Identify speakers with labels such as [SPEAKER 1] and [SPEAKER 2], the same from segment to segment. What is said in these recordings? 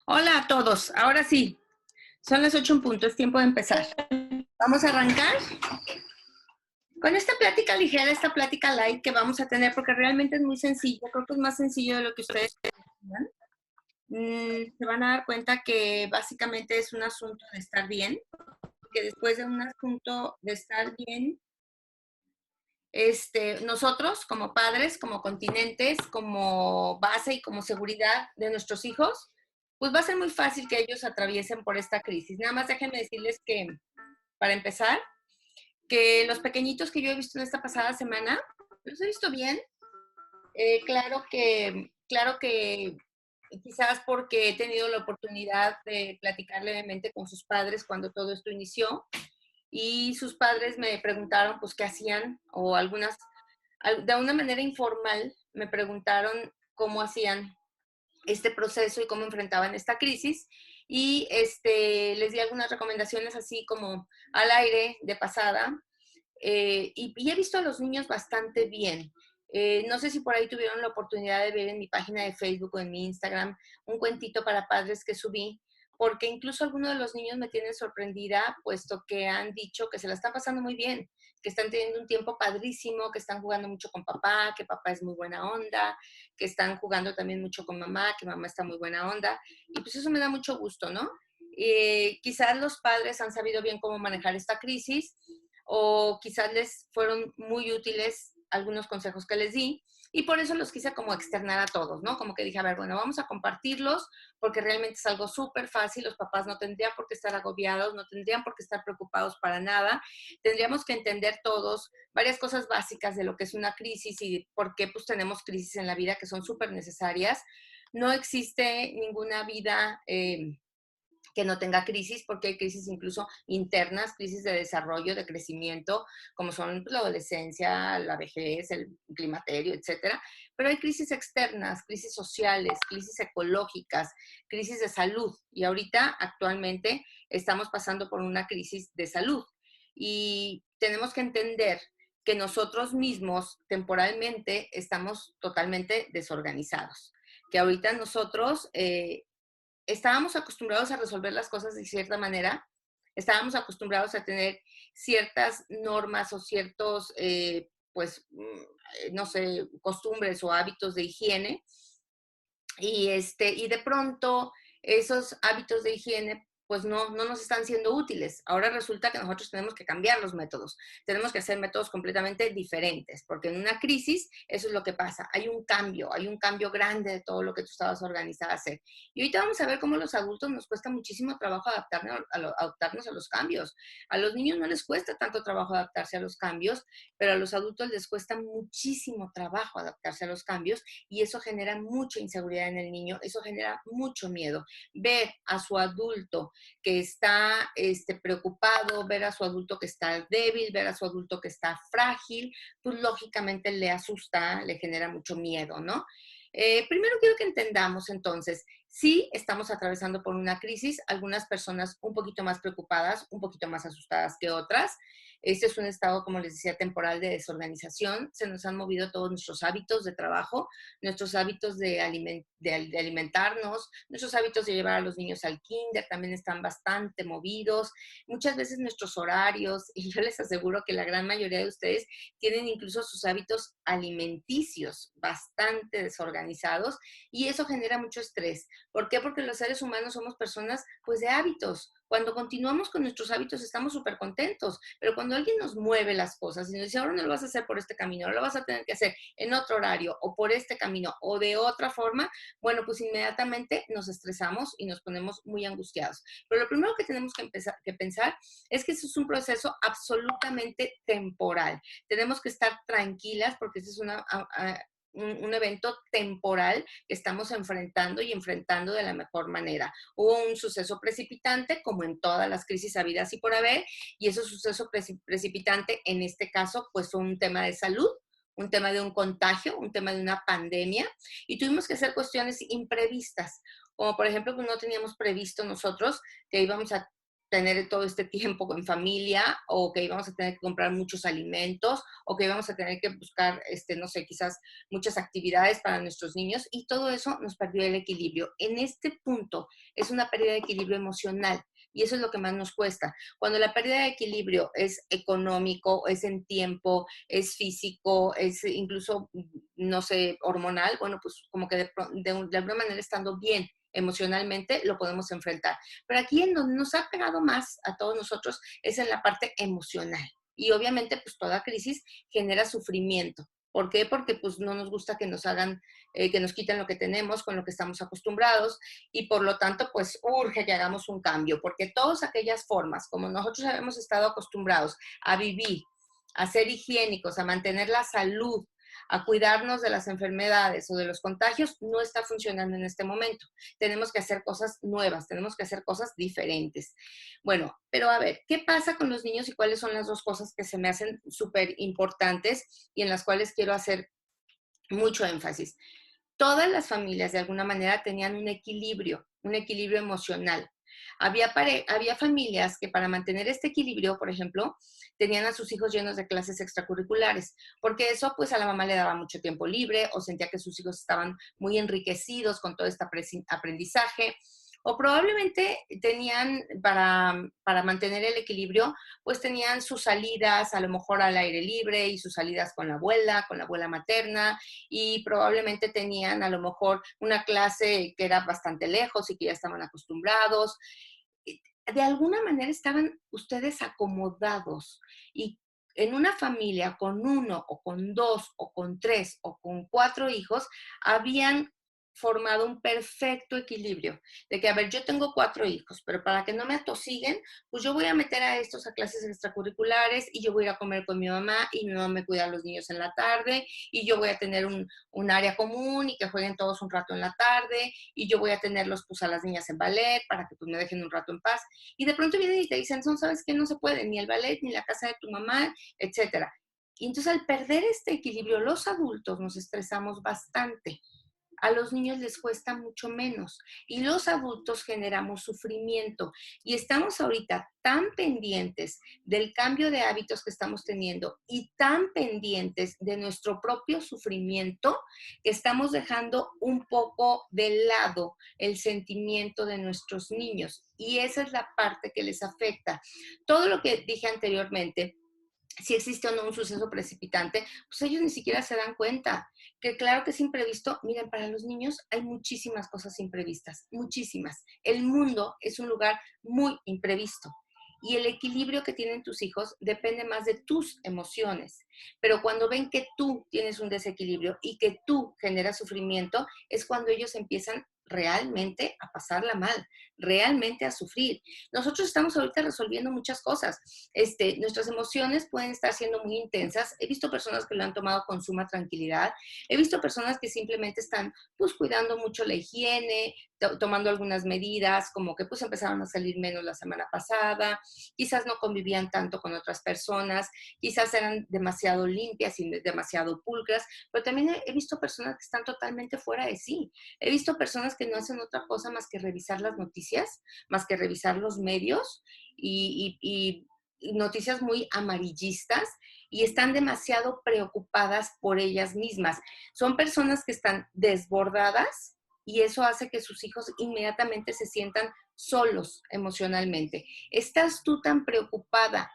[SPEAKER 1] Hola a todos, ahora sí, son las 8 en punto, es tiempo de empezar. Vamos a arrancar con esta plática ligera, esta plática light que vamos a tener, porque realmente es muy sencillo, creo que es más sencillo de lo que ustedes piensan. Se van a dar cuenta que básicamente es un asunto de estar bien, que después de un asunto de estar bien, nosotros como padres, como continentes, como base y como seguridad de nuestros hijos, pues va a ser muy fácil que ellos atraviesen por esta crisis. Nada más déjenme decirles que, para empezar, que los pequeñitos que yo he visto en esta pasada semana, los he visto bien. Claro que quizás porque he tenido la oportunidad de platicar levemente con sus padres cuando todo esto inició, y sus padres me preguntaron pues qué hacían, o de una manera informal me preguntaron cómo hacían este proceso y cómo enfrentaban esta crisis. Y les di algunas recomendaciones así como al aire de pasada. Y he visto a los niños bastante bien. No sé si por ahí tuvieron la oportunidad de ver en mi página de Facebook o en mi Instagram un cuentito para padres que subí, porque incluso algunos de los niños me tienen sorprendida, puesto que han dicho que se la están pasando muy bien, que están teniendo un tiempo padrísimo, que están jugando mucho con papá, que papá es muy buena onda, que están jugando también mucho con mamá, que mamá está muy buena onda. Y pues eso me da mucho gusto, ¿no? Quizás los padres han sabido bien cómo manejar esta crisis, o quizás les fueron muy útiles algunos consejos que les di, y por eso los quise como externar a todos, ¿no? Como que dije, a ver, bueno, vamos a compartirlos, porque realmente es algo súper fácil. Los papás no tendrían por qué estar agobiados, no tendrían por qué estar preocupados para nada. Tendríamos que entender todos varias cosas básicas de lo que es una crisis y por qué pues tenemos crisis en la vida, que son súper necesarias. No existe ninguna vida que no tenga crisis, porque hay crisis incluso internas, crisis de desarrollo, de crecimiento, como son la adolescencia, la vejez, el climaterio, etcétera. Pero hay crisis externas, crisis sociales, crisis ecológicas, crisis de salud. Y ahorita, actualmente, estamos pasando por una crisis de salud. Y tenemos que entender que nosotros mismos temporalmente estamos totalmente desorganizados. Que ahorita nosotros estábamos acostumbrados a resolver las cosas de cierta manera, estábamos acostumbrados a tener ciertas normas o ciertos, no sé, costumbres o hábitos de higiene, y de pronto esos hábitos de higiene pues no nos están siendo útiles. Ahora resulta que nosotros tenemos que cambiar los métodos, tenemos que hacer métodos completamente diferentes, porque en una crisis eso es lo que pasa, hay un cambio grande de todo lo que tú estabas organizada a hacer. Y ahorita vamos a ver cómo los adultos nos cuesta muchísimo trabajo adaptarnos a los cambios. A los niños no les cuesta tanto trabajo adaptarse a los cambios, pero a los adultos les cuesta muchísimo trabajo adaptarse a los cambios, y eso genera mucha inseguridad en el niño, eso genera mucho miedo. Ver a su adulto que está preocupado, ver a su adulto que está débil, ver a su adulto que está frágil, pues lógicamente le asusta, le genera mucho miedo, ¿no? Primero quiero que entendamos entonces, sí estamos atravesando por una crisis, algunas personas un poquito más preocupadas, un poquito más asustadas que otras. Este es un estado, como les decía, temporal de desorganización. Se nos han movido todos nuestros hábitos de trabajo, nuestros hábitos de alimentarnos, nuestros hábitos de llevar a los niños al kinder también están bastante movidos. Muchas veces nuestros horarios, y yo les aseguro que la gran mayoría de ustedes tienen incluso sus hábitos alimenticios bastante desorganizados, y eso genera mucho estrés. ¿Por qué? Porque los seres humanos somos personas pues de hábitos. Cuando continuamos con nuestros hábitos estamos súper contentos, pero cuando alguien nos mueve las cosas y nos dice, ahora no lo vas a hacer por este camino, ahora lo vas a tener que hacer en otro horario o por este camino o de otra forma, bueno, pues inmediatamente nos estresamos y nos ponemos muy angustiados. Pero lo primero que tenemos que pensar es que eso es un proceso absolutamente temporal. Tenemos que estar tranquilas porque este es un evento temporal que estamos enfrentando y enfrentando de la mejor manera. Hubo un suceso precipitante, como en todas las crisis habidas y por haber, y ese suceso precipitante, en este caso, pues fue un tema de salud, un tema de un contagio, un tema de una pandemia, y tuvimos que hacer cuestiones imprevistas, como por ejemplo, pues no teníamos previsto nosotros que íbamos a tener todo este tiempo en familia, o que íbamos a tener que comprar muchos alimentos, o que íbamos a tener que buscar, no sé, quizás muchas actividades para nuestros niños, y todo eso nos perdió el equilibrio. En este punto es una pérdida de equilibrio emocional, y eso es lo que más nos cuesta. Cuando la pérdida de equilibrio es económico, es en tiempo, es físico, es incluso, no sé, hormonal, bueno, pues como que de alguna manera estando bien emocionalmente lo podemos enfrentar. Pero aquí en donde nos ha pegado más a todos nosotros es en la parte emocional. Y obviamente pues toda crisis genera sufrimiento. ¿Por qué? Porque pues no nos gusta que nos hagan, que nos quiten lo que tenemos, con lo que estamos acostumbrados, y por lo tanto pues urge que hagamos un cambio, porque todas aquellas formas como nosotros hemos estado acostumbrados a vivir, a ser higiénicos, a mantener la salud, a cuidarnos de las enfermedades o de los contagios, no está funcionando en este momento. Tenemos que hacer cosas nuevas, tenemos que hacer cosas diferentes. Bueno, pero a ver, ¿qué pasa con los niños y cuáles son las dos cosas que se me hacen súper importantes y en las cuales quiero hacer mucho énfasis? Todas las familias de alguna manera tenían un equilibrio emocional. Había familias que para mantener este equilibrio, por ejemplo, tenían a sus hijos llenos de clases extracurriculares, porque eso pues a la mamá le daba mucho tiempo libre o sentía que sus hijos estaban muy enriquecidos con todo este aprendizaje. O probablemente tenían, para mantener el equilibrio, pues tenían sus salidas a lo mejor al aire libre y sus salidas con la abuela materna, y probablemente tenían a lo mejor una clase que era bastante lejos y que ya estaban acostumbrados. De alguna manera estaban ustedes acomodados, y en una familia con uno o con dos o con tres o con cuatro hijos habían formado un perfecto equilibrio de que, a ver, yo tengo cuatro hijos, pero para que no me atosiguen, pues yo voy a meter a estos a clases extracurriculares y yo voy a ir a comer con mi mamá y mi mamá me cuida a los niños en la tarde y yo voy a tener un área común y que jueguen todos un rato en la tarde y yo voy a tenerlos pues a las niñas en ballet para que pues me dejen un rato en paz. Y de pronto vienen y te dicen, son, ¿sabes qué? No se puede, ni el ballet, ni la casa de tu mamá, etcétera. Y entonces al perder este equilibrio, los adultos nos estresamos bastante. A los niños les cuesta mucho menos y los adultos generamos sufrimiento, y estamos ahorita tan pendientes del cambio de hábitos que estamos teniendo y tan pendientes de nuestro propio sufrimiento que estamos dejando un poco de lado el sentimiento de nuestros niños, y esa es la parte que les afecta. Todo lo que dije anteriormente, si existe o no un suceso precipitante, pues ellos ni siquiera se dan cuenta. Que claro que es imprevisto. Miren, para los niños hay muchísimas cosas imprevistas, muchísimas. El mundo es un lugar muy imprevisto. Y el equilibrio que tienen tus hijos depende más de tus emociones. Pero cuando ven que tú tienes un desequilibrio y que tú generas sufrimiento, es cuando ellos empiezan realmente a pasarla mal, realmente a sufrir. Nosotros estamos ahorita resolviendo muchas cosas. Nuestras emociones pueden estar siendo muy intensas. He visto personas que lo han tomado con suma tranquilidad. He visto personas que simplemente están pues cuidando mucho la higiene, tomando algunas medidas, como que pues empezaron a salir menos la semana pasada, quizás no convivían tanto con otras personas, quizás eran demasiado limpias y demasiado pulcras, pero también he visto personas que están totalmente fuera de sí. He visto personas que no hacen otra cosa más que revisar las noticias, más que revisar los medios y noticias muy amarillistas, y están demasiado preocupadas por ellas mismas. Son personas que están desbordadas, y eso hace que sus hijos inmediatamente se sientan solos emocionalmente. ¿Estás tú tan preocupada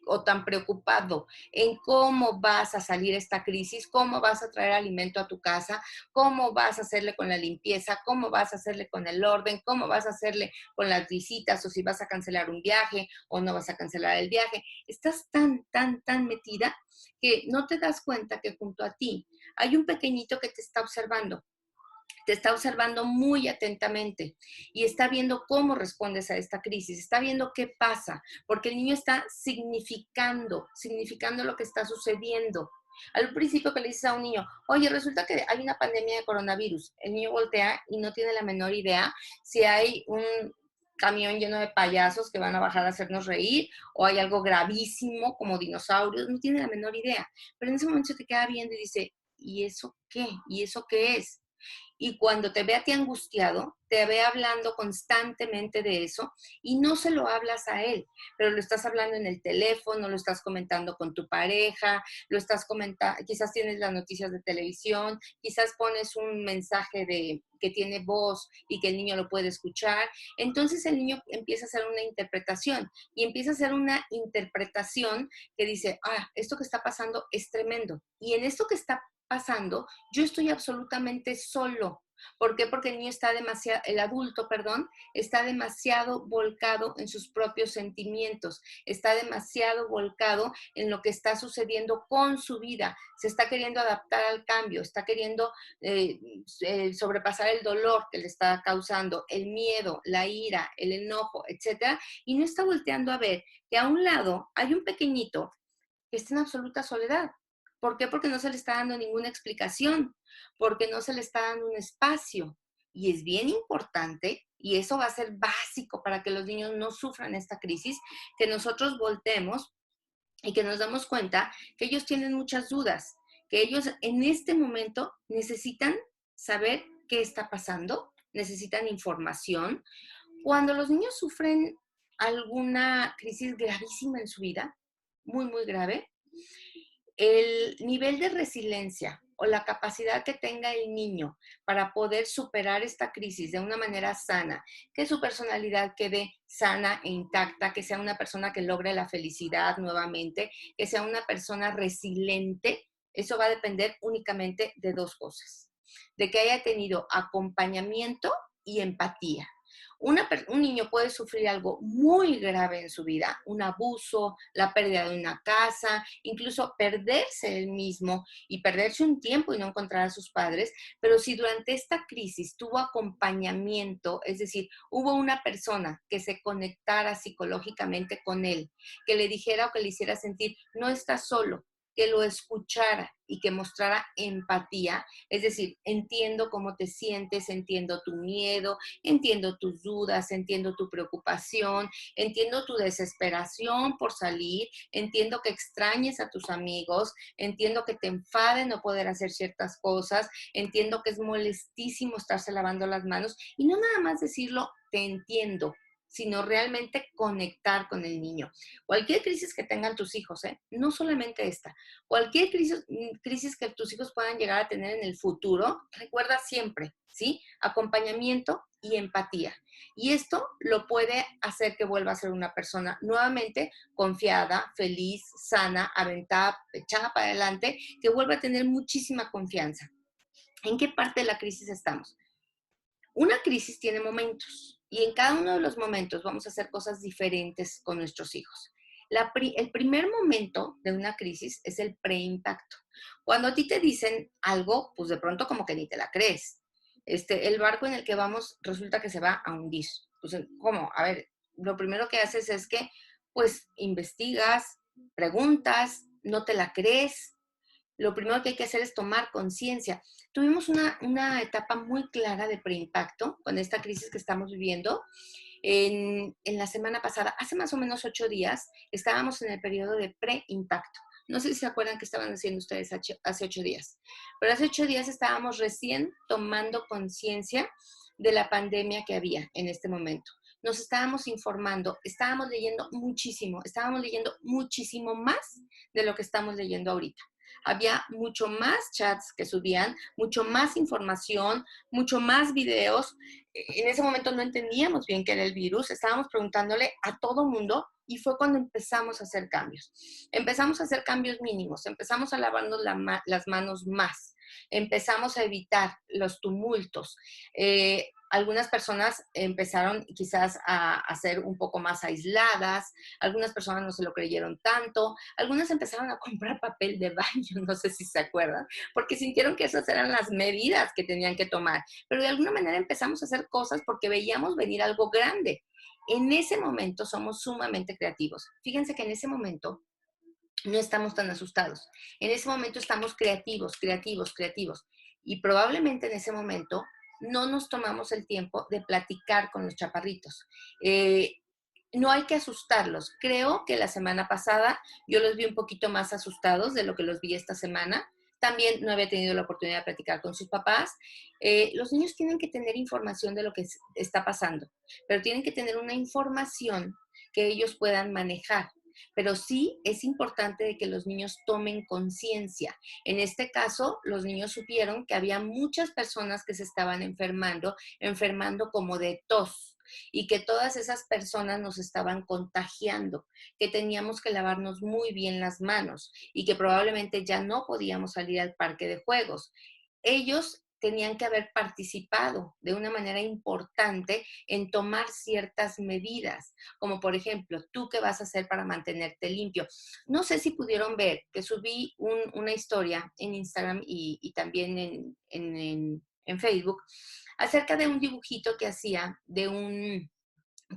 [SPEAKER 1] o tan preocupado en cómo vas a salir esta crisis, cómo vas a traer alimento a tu casa, cómo vas a hacerle con la limpieza, cómo vas a hacerle con el orden, cómo vas a hacerle con las visitas, o si vas a cancelar un viaje o no vas a cancelar el viaje? Estás tan metida que no te das cuenta que junto a ti hay un pequeñito que te está observando muy atentamente y está viendo cómo respondes a esta crisis, está viendo qué pasa, porque el niño está significando lo que está sucediendo. Al principio que le dices a un niño, oye, resulta que hay una pandemia de coronavirus, el niño voltea y no tiene la menor idea si hay un camión lleno de payasos que van a bajar a hacernos reír, o hay algo gravísimo como dinosaurios, no tiene la menor idea. Pero en ese momento se te queda viendo y dice, ¿y eso qué? ¿Y eso qué es? Y cuando te ve a ti angustiado, te ve hablando constantemente de eso y no se lo hablas a él, pero lo estás hablando en el teléfono, lo estás comentando con tu pareja, lo estás comentando, quizás tienes las noticias de televisión, quizás pones un mensaje que tiene voz y que el niño lo puede escuchar. Entonces el niño empieza a hacer una interpretación y empieza a hacer una interpretación que dice, esto que está pasando es tremendo. Y en esto que está pasando, yo estoy absolutamente solo. ¿Por qué? Porque el niño está demasiado, el adulto, perdón, está demasiado volcado en sus propios sentimientos, está demasiado volcado en lo que está sucediendo con su vida, se está queriendo adaptar al cambio, está queriendo sobrepasar el dolor que le está causando, el miedo, la ira, el enojo, etcétera, y no está volteando a ver que a un lado hay un pequeñito que está en absoluta soledad. ¿Por qué? Porque no se le está dando ninguna explicación, porque no se le está dando un espacio. Y es bien importante, y eso va a ser básico para que los niños no sufran esta crisis, que nosotros voltemos y que nos damos cuenta que ellos tienen muchas dudas, que ellos en este momento necesitan saber qué está pasando, necesitan información. Cuando los niños sufren alguna crisis gravísima en su vida, muy, muy grave, el nivel de resiliencia o la capacidad que tenga el niño para poder superar esta crisis de una manera sana, que su personalidad quede sana e intacta, que sea una persona que logre la felicidad nuevamente, que sea una persona resiliente, eso va a depender únicamente de dos cosas: de que haya tenido acompañamiento y empatía. Un niño puede sufrir algo muy grave en su vida, un abuso, la pérdida de una casa, incluso perderse él mismo y perderse un tiempo y no encontrar a sus padres, pero si durante esta crisis tuvo acompañamiento, es decir, hubo una persona que se conectara psicológicamente con él, que le dijera o que le hiciera sentir, no estás solo, que lo escuchara y que mostrara empatía, es decir, entiendo cómo te sientes, entiendo tu miedo, entiendo tus dudas, entiendo tu preocupación, entiendo tu desesperación por salir, entiendo que extrañes a tus amigos, entiendo que te enfade no poder hacer ciertas cosas, entiendo que es molestísimo estarse lavando las manos y no nada más decirlo, te entiendo, sino realmente conectar con el niño. Cualquier crisis que tengan tus hijos, no solamente esta, cualquier crisis que tus hijos puedan llegar a tener en el futuro, recuerda siempre, ¿sí? Acompañamiento y empatía. Y esto lo puede hacer que vuelva a ser una persona nuevamente confiada, feliz, sana, aventada, echada para adelante, que vuelva a tener muchísima confianza. ¿En qué parte de la crisis estamos? Una crisis tiene momentos y en cada uno de los momentos vamos a hacer cosas diferentes con nuestros hijos. El primer momento de una crisis es el preimpacto. Cuando a ti te dicen algo, pues de pronto como que ni te la crees. El barco en el que vamos resulta que se va a hundir. Pues, ¿cómo? A ver, lo primero que haces es que, pues, investigas, preguntas, no te la crees. Lo primero que hay que hacer es tomar conciencia. Tuvimos una etapa muy clara de preimpacto con esta crisis que estamos viviendo. En la semana pasada, hace más o menos 8 días, estábamos en el periodo de preimpacto. No sé si se acuerdan qué estaban haciendo ustedes hace 8 días, pero hace 8 días estábamos recién tomando conciencia de la pandemia que había en este momento. Nos estábamos informando, estábamos leyendo muchísimo más de lo que estamos leyendo ahorita. Había mucho más chats que subían, mucho más información, mucho más videos. En ese momento no entendíamos bien qué era el virus, estábamos preguntándole a todo mundo y fue cuando empezamos a hacer cambios. Empezamos a hacer cambios mínimos, empezamos a lavarnos las manos más, empezamos a evitar los tumultos. Algunas personas empezaron quizás a ser un poco más aisladas, algunas personas no se lo creyeron tanto, algunas empezaron a comprar papel de baño, no sé si se acuerdan, porque sintieron que esas eran las medidas que tenían que tomar, pero de alguna manera empezamos a hacer cosas porque veíamos venir algo grande. En ese momento somos sumamente creativos. Fíjense que en ese momento no estamos tan asustados. En ese momento estamos creativos, creativos, creativos. Y probablemente en ese momento no nos tomamos el tiempo de platicar con los chaparritos. No hay que asustarlos. Creo que la semana pasada yo los vi un poquito más asustados de lo que los vi esta semana. también no había tenido la oportunidad de platicar con sus papás. Los niños tienen que tener información de lo que está pasando, pero tienen que tener una información que ellos puedan manejar. Pero sí es importante de que los niños tomen conciencia. En este caso, los niños supieron que había muchas personas que se estaban enfermando como de tos, y que todas esas personas nos estaban contagiando, que teníamos que lavarnos muy bien las manos y que probablemente ya no podíamos salir al parque de juegos. Ellos tenían que haber participado de una manera importante en tomar ciertas medidas, como por ejemplo, ¿tú qué vas a hacer para mantenerte limpio? No sé si pudieron ver que subí una historia en Instagram y también en Facebook acerca de un dibujito que hacía de un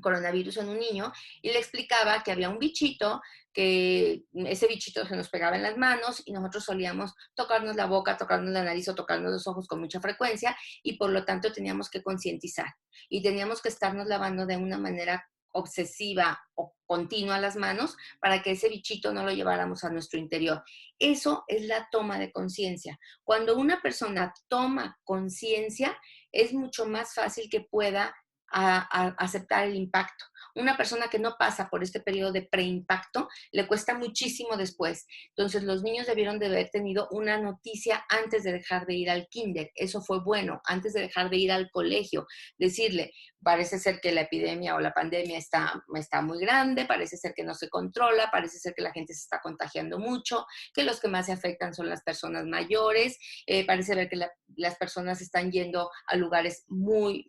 [SPEAKER 1] coronavirus en un niño, y le explicaba que había un bichito, que ese bichito se nos pegaba en las manos y nosotros solíamos tocarnos la boca, tocarnos la nariz o tocarnos los ojos con mucha frecuencia, y por lo tanto teníamos que concientizar y teníamos que estarnos lavando de una manera obsesiva o continua las manos para que ese bichito no lo lleváramos a nuestro interior. Eso es la toma de conciencia. Cuando una persona toma conciencia, es mucho más fácil que pueda aceptar el impacto. Una persona que no pasa por este periodo de preimpacto le cuesta muchísimo después. Entonces, los niños debieron de haber tenido una noticia antes de dejar de ir al kinder. Eso fue bueno, antes de dejar de ir al colegio. Decirle, parece ser que la epidemia o la pandemia está muy grande, parece ser que no se controla, parece ser que la gente se está contagiando mucho, que los que más se afectan son las personas mayores, parece ver que las personas están yendo a lugares muy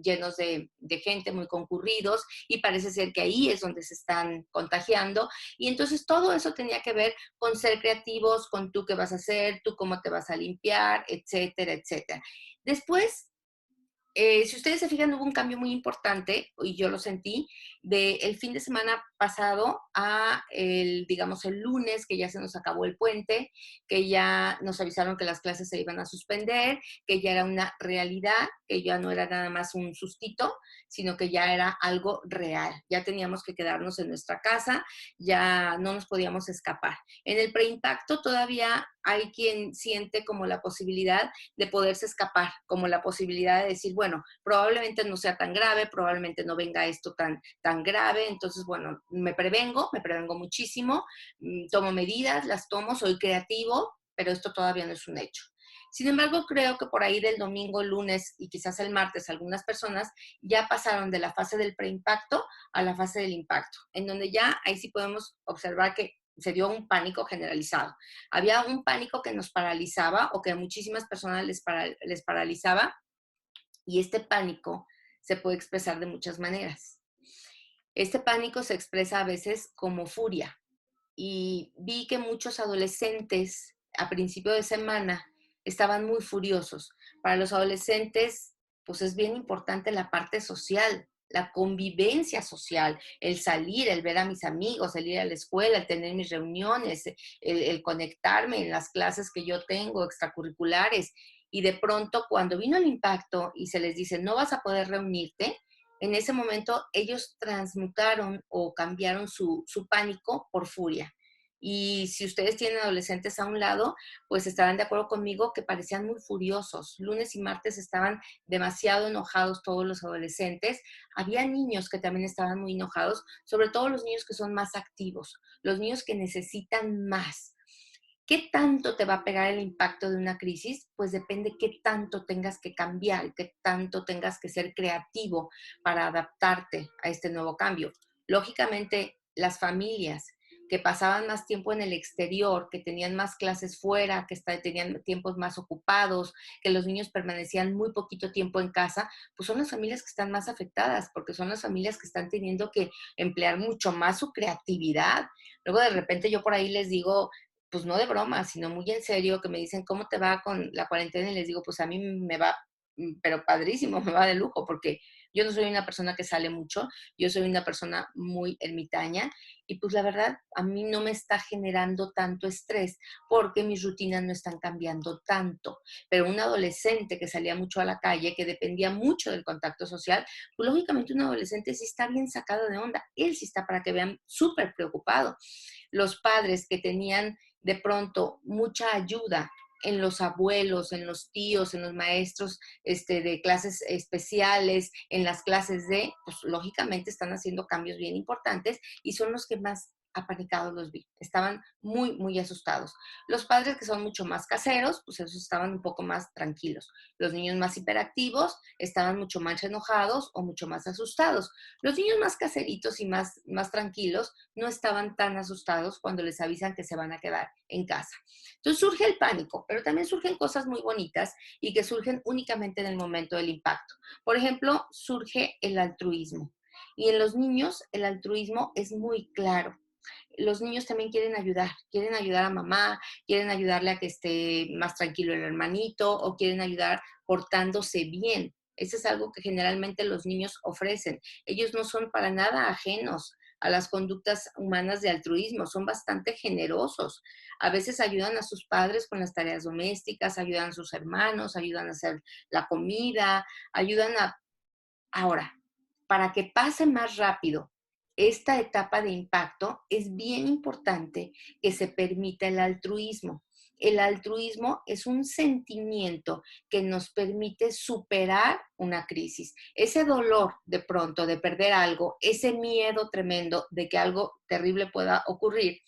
[SPEAKER 1] llenos de gente, muy concurridos, y parece ser que ahí es donde se están contagiando. Y entonces todo eso tenía que ver con ser creativos, con tú qué vas a hacer, tú cómo te vas a limpiar, etcétera, etcétera. Después, si ustedes se fijan, hubo un cambio muy importante, y yo lo sentí, del fin de semana pasado a digamos, el lunes, que ya se nos acabó el puente, que ya nos avisaron que las clases se iban a suspender, que ya era una realidad, que ya no era nada más un sustito, sino que ya era algo real. Ya teníamos que quedarnos en nuestra casa, ya no nos podíamos escapar. En el preimpacto todavía hay quien siente como la posibilidad de poderse escapar, como la posibilidad de decir, bueno, probablemente no sea tan grave, probablemente no venga esto tan grave, entonces, bueno, me prevengo muchísimo, tomo medidas, las tomo, soy creativo, pero esto todavía no es un hecho. Sin embargo, creo que por ahí del domingo, lunes y quizás el martes, algunas personas ya pasaron de la fase del preimpacto a la fase del impacto, en donde ya ahí sí podemos observar que se dio un pánico generalizado. Había un pánico que nos paralizaba, o que a muchísimas personas les paralizaba, y este pánico se puede expresar de muchas maneras. Este pánico se expresa a veces como furia, y vi que muchos adolescentes a principio de semana estaban muy furiosos. Para los adolescentes, pues es bien importante la parte social, la convivencia social, el salir, el ver a mis amigos, el ir a la escuela, el tener mis reuniones, el conectarme en las clases que yo tengo, extracurriculares. Y de pronto, cuando vino el impacto y se les dice, no vas a poder reunirte, en ese momento ellos transmutaron o cambiaron su pánico por furia. Y si ustedes tienen adolescentes a un lado, pues estarán de acuerdo conmigo que parecían muy furiosos. Lunes y martes estaban demasiado enojados todos los adolescentes. Había niños que también estaban muy enojados, sobre todo los niños que son más activos, los niños que necesitan más. ¿Qué tanto te va a pegar el impacto de una crisis? Pues depende qué tanto tengas que cambiar, qué tanto tengas que ser creativo para adaptarte a este nuevo cambio. Lógicamente, las familias que pasaban más tiempo en el exterior, que tenían más clases fuera, que tenían tiempos más ocupados, que los niños permanecían muy poquito tiempo en casa, pues son las familias que están más afectadas, porque son las familias que están teniendo que emplear mucho más su creatividad. Luego de repente yo por ahí les digo, pues no de broma, sino muy en serio, que me dicen, ¿cómo te va con la cuarentena? Y les digo, pues a mí me va, pero padrísimo, me va de lujo, porque yo no soy una persona que sale mucho, yo soy una persona muy ermitaña, y pues la verdad, a mí no me está generando tanto estrés, porque mis rutinas no están cambiando tanto. Pero un adolescente que salía mucho a la calle, que dependía mucho del contacto social, pues lógicamente un adolescente sí está bien sacado de onda, él sí está, para que vean, súper preocupado. Los padres que tenían de pronto mucha ayuda en los abuelos, en los tíos, en los maestros de clases especiales, en las clases pues lógicamente están haciendo cambios bien importantes y son los que más apanicados los vi. Estaban muy, muy asustados. Los padres que son mucho más caseros, pues esos estaban un poco más tranquilos. Los niños más hiperactivos estaban mucho más enojados o mucho más asustados. Los niños más caseritos y más tranquilos no estaban tan asustados cuando les avisan que se van a quedar en casa. Entonces surge el pánico, pero también surgen cosas muy bonitas y que surgen únicamente en el momento del impacto. Por ejemplo, surge el altruismo. Y en los niños el altruismo es muy claro. Los niños también quieren ayudar a mamá, quieren ayudarle a que esté más tranquilo el hermanito o quieren ayudar portándose bien. Eso es algo que generalmente los niños ofrecen. Ellos no son para nada ajenos a las conductas humanas de altruismo, son bastante generosos. A veces ayudan a sus padres con las tareas domésticas, ayudan a sus hermanos, ayudan a hacer la comida, ayudan a... Ahora, para que pase más rápido esta etapa de impacto, es bien importante que se permita el altruismo. El altruismo es un sentimiento que nos permite superar una crisis. Ese dolor de pronto de perder algo, ese miedo tremendo de que algo terrible pueda ocurrir,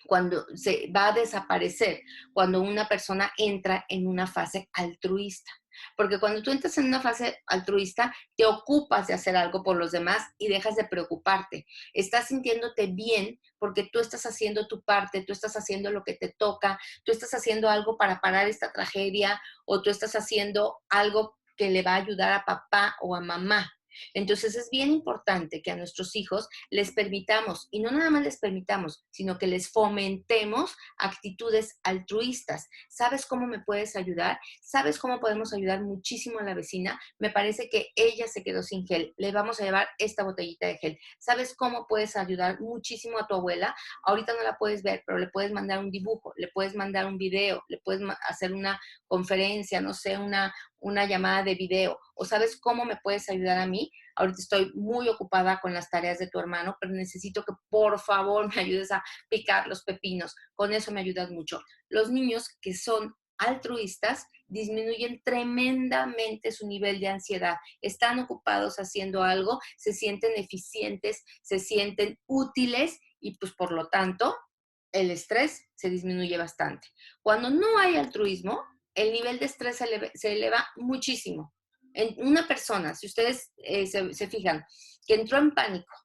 [SPEAKER 1] cuando se va a desaparecer, cuando una persona entra en una fase altruista. Porque cuando tú entras en una fase altruista, te ocupas de hacer algo por los demás y dejas de preocuparte. Estás sintiéndote bien porque tú estás haciendo tu parte, tú estás haciendo lo que te toca, tú estás haciendo algo para parar esta tragedia o tú estás haciendo algo que le va a ayudar a papá o a mamá. Entonces es bien importante que a nuestros hijos les permitamos, y no nada más les permitamos, sino que les fomentemos actitudes altruistas. ¿Sabes cómo me puedes ayudar? ¿Sabes cómo podemos ayudar muchísimo a la vecina? Me parece que ella se quedó sin gel. Le vamos a llevar esta botellita de gel. ¿Sabes cómo puedes ayudar muchísimo a tu abuela? Ahorita no la puedes ver, pero le puedes mandar un dibujo, le puedes mandar un video, le puedes hacer una conferencia, no sé, una llamada de video, o sabes cómo me puedes ayudar a mí. Ahorita estoy muy ocupada con las tareas de tu hermano, pero necesito que por favor me ayudes a picar los pepinos. Con eso me ayudas mucho. Los niños que son altruistas disminuyen tremendamente su nivel de ansiedad. Están ocupados haciendo algo, se sienten eficientes, se sienten útiles y pues por lo tanto el estrés se disminuye bastante. Cuando no hay altruismo, el nivel de estrés se eleva muchísimo. En una persona, si ustedes se fijan, que entró en pánico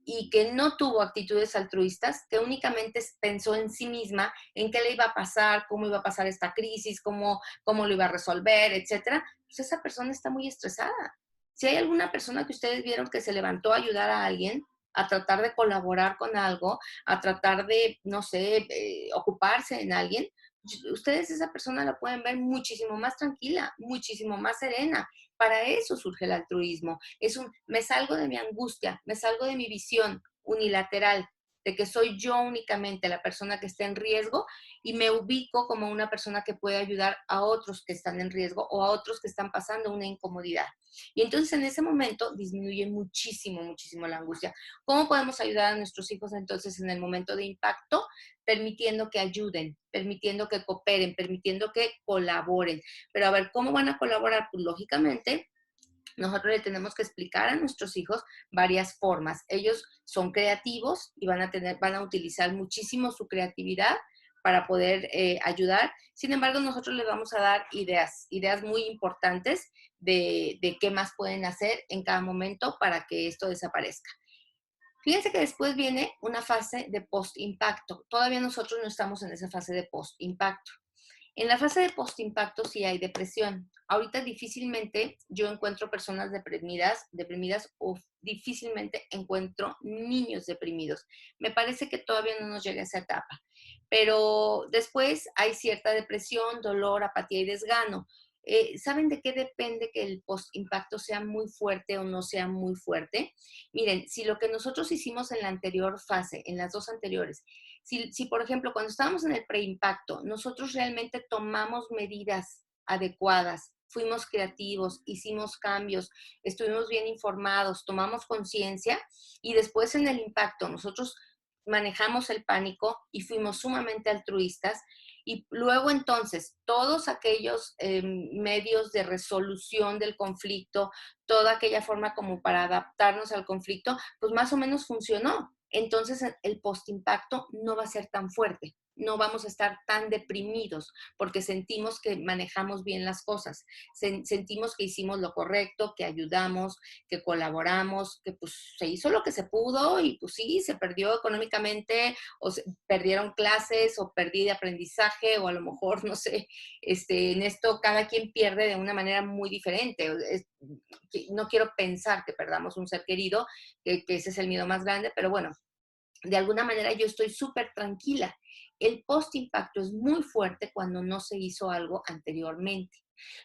[SPEAKER 1] y que no tuvo actitudes altruistas, que únicamente pensó en sí misma, en qué le iba a pasar, cómo iba a pasar esta crisis, cómo lo iba a resolver, etcétera, pues esa persona está muy estresada. Si hay alguna persona que ustedes vieron que se levantó a ayudar a alguien, a tratar de colaborar con algo, a tratar de, no sé, ocuparse en alguien, ustedes esa persona la pueden ver muchísimo más tranquila, muchísimo más serena. Para eso surge el altruismo. Me salgo de mi angustia, me salgo de mi visión unilateral, de que soy yo únicamente la persona que está en riesgo y me ubico como una persona que puede ayudar a otros que están en riesgo o a otros que están pasando una incomodidad. Y entonces en ese momento disminuye muchísimo, muchísimo la angustia. ¿Cómo podemos ayudar a nuestros hijos entonces en el momento de impacto? Permitiendo que ayuden, permitiendo que cooperen, permitiendo que colaboren. Pero a ver, ¿cómo van a colaborar? Pues lógicamente nosotros le tenemos que explicar a nuestros hijos varias formas. Ellos son creativos y van a utilizar muchísimo su creatividad para poder ayudar. Sin embargo, nosotros les vamos a dar ideas muy importantes de qué más pueden hacer en cada momento para que esto desaparezca. Fíjense que después viene una fase de post-impacto. Todavía nosotros no estamos en esa fase de post-impacto. En la fase de post-impacto sí hay depresión. Ahorita difícilmente yo encuentro personas deprimidas o difícilmente encuentro niños deprimidos. Me parece que todavía no nos llega a esa etapa. Pero después hay cierta depresión, dolor, apatía y desgano. ¿Saben de qué depende que el post-impacto sea muy fuerte o no sea muy fuerte? Miren, si lo que nosotros hicimos en la anterior fase, en las dos anteriores, si, por ejemplo, cuando estábamos en el preimpacto, nosotros realmente tomamos medidas adecuadas, fuimos creativos, hicimos cambios, estuvimos bien informados, tomamos conciencia y después en el impacto nosotros manejamos el pánico y fuimos sumamente altruistas. Y luego entonces, todos aquellos medios de resolución del conflicto, toda aquella forma como para adaptarnos al conflicto, pues más o menos funcionó. Entonces el postimpacto no va a ser tan fuerte, no vamos a estar tan deprimidos porque sentimos que manejamos bien las cosas, sentimos que hicimos lo correcto, que ayudamos, que colaboramos, que pues se hizo lo que se pudo y pues sí, se perdió económicamente o se perdieron clases o perdí de aprendizaje o a lo mejor, no sé, en esto cada quien pierde de una manera muy diferente. No quiero pensar que perdamos un ser querido, que ese es el miedo más grande, pero bueno, de alguna manera yo estoy súper tranquila. El post-impacto es muy fuerte cuando no se hizo algo anteriormente.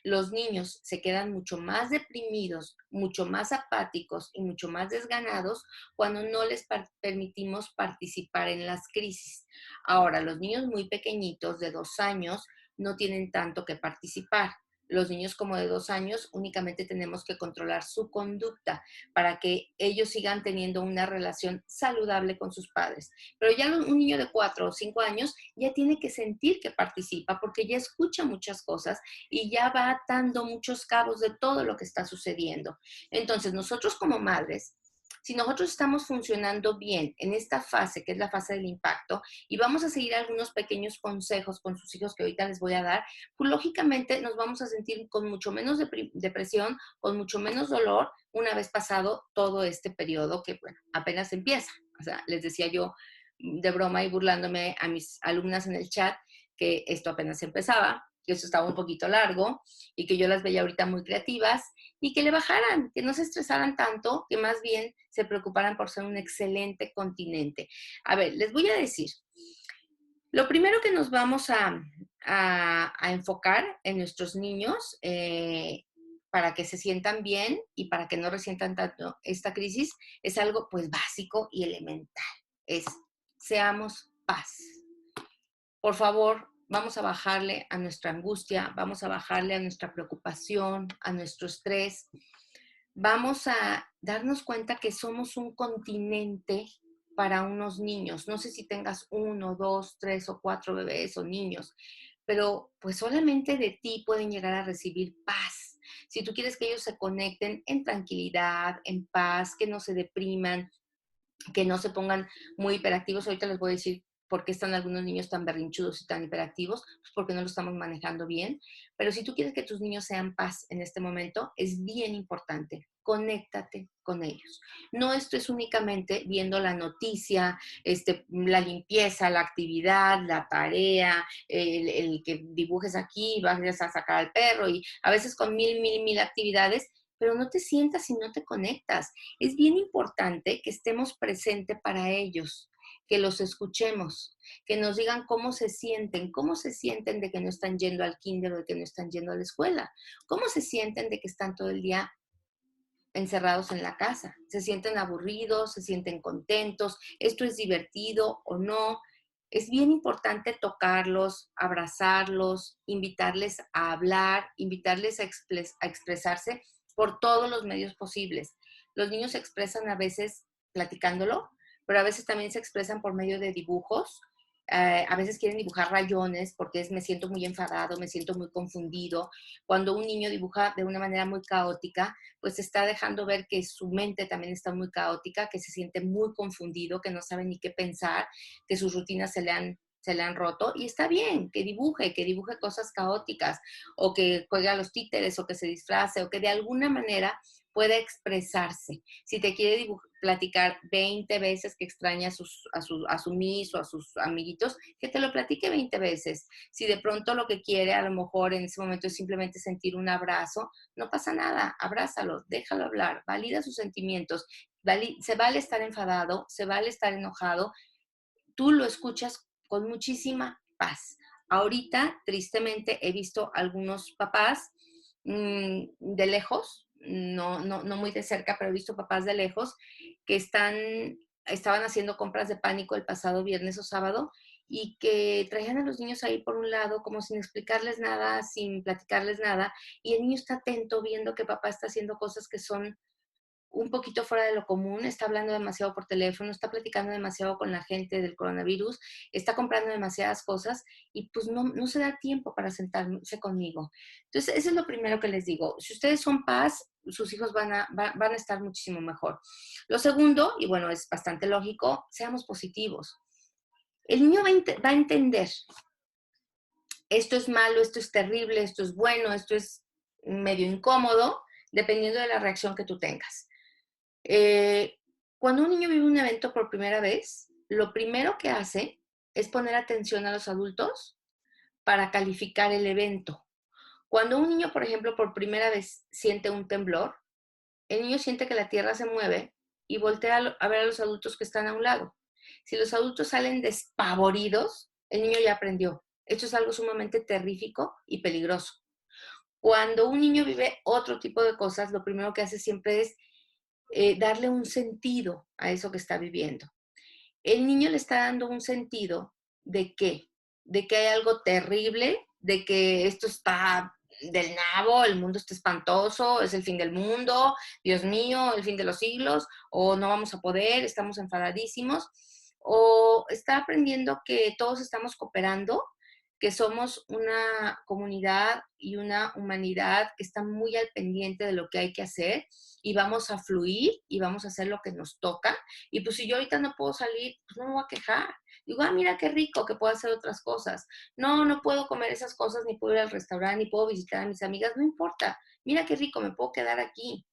[SPEAKER 1] Los niños se quedan mucho más deprimidos, mucho más apáticos y mucho más desganados cuando no les permitimos participar en las crisis. Ahora, los niños muy pequeñitos de 2 años no tienen tanto que participar. Los niños como de 2 años únicamente tenemos que controlar su conducta para que ellos sigan teniendo una relación saludable con sus padres. Pero ya un niño de 4 o 5 años ya tiene que sentir que participa porque ya escucha muchas cosas y ya va atando muchos cabos de todo lo que está sucediendo. Entonces, nosotros como madres, si nosotros estamos funcionando bien en esta fase, que es la fase del impacto, y vamos a seguir algunos pequeños consejos con sus hijos que ahorita les voy a dar, pues lógicamente nos vamos a sentir con mucho menos depresión, con mucho menos dolor una vez pasado todo este periodo que, bueno, apenas empieza. O sea, les decía yo de broma y burlándome a mis alumnas en el chat que esto apenas empezaba, que esto estaba un poquito largo y que yo las veía ahorita muy creativas y que le bajaran, que no se estresaran tanto, que más bien se preocuparan por ser un excelente continente. A ver, les voy a decir, lo primero que nos vamos a enfocar en nuestros niños para que se sientan bien y para que no resientan tanto esta crisis es algo pues básico y elemental. Es seamos paz. Por favor, vamos a bajarle a nuestra angustia, vamos a bajarle a nuestra preocupación, a nuestro estrés. Vamos a darnos cuenta que somos un continente para unos niños. No sé si tengas 1, 2, 3 o 4 bebés o niños, pero pues solamente de ti pueden llegar a recibir paz. Si tú quieres que ellos se conecten en tranquilidad, en paz, que no se depriman, que no se pongan muy hiperactivos. Ahorita les voy a decir por qué están algunos niños tan berrinchudos y tan hiperactivos, pues porque no lo estamos manejando bien. Pero si tú quieres que tus niños sean paz en este momento, es bien importante. Conéctate con ellos. No esto es únicamente viendo la noticia, la limpieza, la actividad, la tarea, el que dibujes aquí, vayas a sacar al perro y a veces con mil actividades, pero no te sientas y no te conectas. Es bien importante que estemos presentes para ellos, que los escuchemos, que nos digan cómo se sienten de que no están yendo al kinder o de que no están yendo a la escuela, cómo se sienten de que están todo el día encerrados en la casa, se sienten aburridos, se sienten contentos, esto es divertido o no. Es bien importante tocarlos, abrazarlos, invitarles a hablar, invitarles a expresarse por todos los medios posibles. Los niños se expresan a veces platicándolo, pero a veces también se expresan por medio de dibujos. A veces quieren dibujar rayones porque me siento muy enfadado, me siento muy confundido. Cuando un niño dibuja de una manera muy caótica, pues está dejando ver que su mente también está muy caótica, que se siente muy confundido, que no sabe ni qué pensar, que sus rutinas se le han roto, y está bien que dibuje cosas caóticas, o que juegue a los títeres, o que se disfrace, o que de alguna manera pueda expresarse. Si te quiere platicar 20 veces que extraña a su Miss o a sus amiguitos, que te lo platique 20 veces. Si de pronto lo que quiere a lo mejor en ese momento es simplemente sentir un abrazo, no pasa nada, abrázalo, déjalo hablar, valida sus sentimientos. Se vale estar enfadado, se vale estar enojado, tú lo escuchas con muchísima paz. Ahorita, tristemente, he visto algunos papás de lejos, no muy de cerca, pero he visto papás de lejos que estaban haciendo compras de pánico el pasado viernes o sábado y que traían a los niños ahí por un lado como sin explicarles nada, sin platicarles nada, y el niño está atento viendo que papá está haciendo cosas que son un poquito fuera de lo común, está hablando demasiado por teléfono, está platicando demasiado con la gente del coronavirus, está comprando demasiadas cosas y pues no se da tiempo para sentarse conmigo. Entonces, eso es lo primero que les digo. Si ustedes son paz, sus hijos van a estar muchísimo mejor. Lo segundo, y bueno, es bastante lógico, seamos positivos. El niño va a entender, esto es malo, esto es terrible, esto es bueno, esto es medio incómodo, dependiendo de la reacción que tú tengas. Cuando un niño vive un evento por primera vez, lo primero que hace es poner atención a los adultos para calificar el evento. Cuando un niño, por ejemplo, por primera vez siente un temblor, el niño siente que la tierra se mueve y voltea a ver a los adultos que están a un lado. Si los adultos salen despavoridos, el niño ya aprendió. Esto es algo sumamente terrífico y peligroso. Cuando un niño vive otro tipo de cosas, lo primero que hace siempre es darle un sentido a eso que está viviendo. El niño le está dando un sentido de qué, de que hay algo terrible, de que esto está del nabo, el mundo está espantoso, es el fin del mundo, Dios mío, el fin de los siglos, o no vamos a poder, estamos enfadadísimos, o está aprendiendo que todos estamos cooperando, que somos una comunidad y una humanidad que está muy al pendiente de lo que hay que hacer y vamos a fluir y vamos a hacer lo que nos toca. Y pues si yo ahorita no puedo salir, pues no me voy a quejar. Digo, mira qué rico que puedo hacer otras cosas. No puedo comer esas cosas, ni puedo ir al restaurante, ni puedo visitar a mis amigas, no importa. Mira qué rico, me puedo quedar aquí.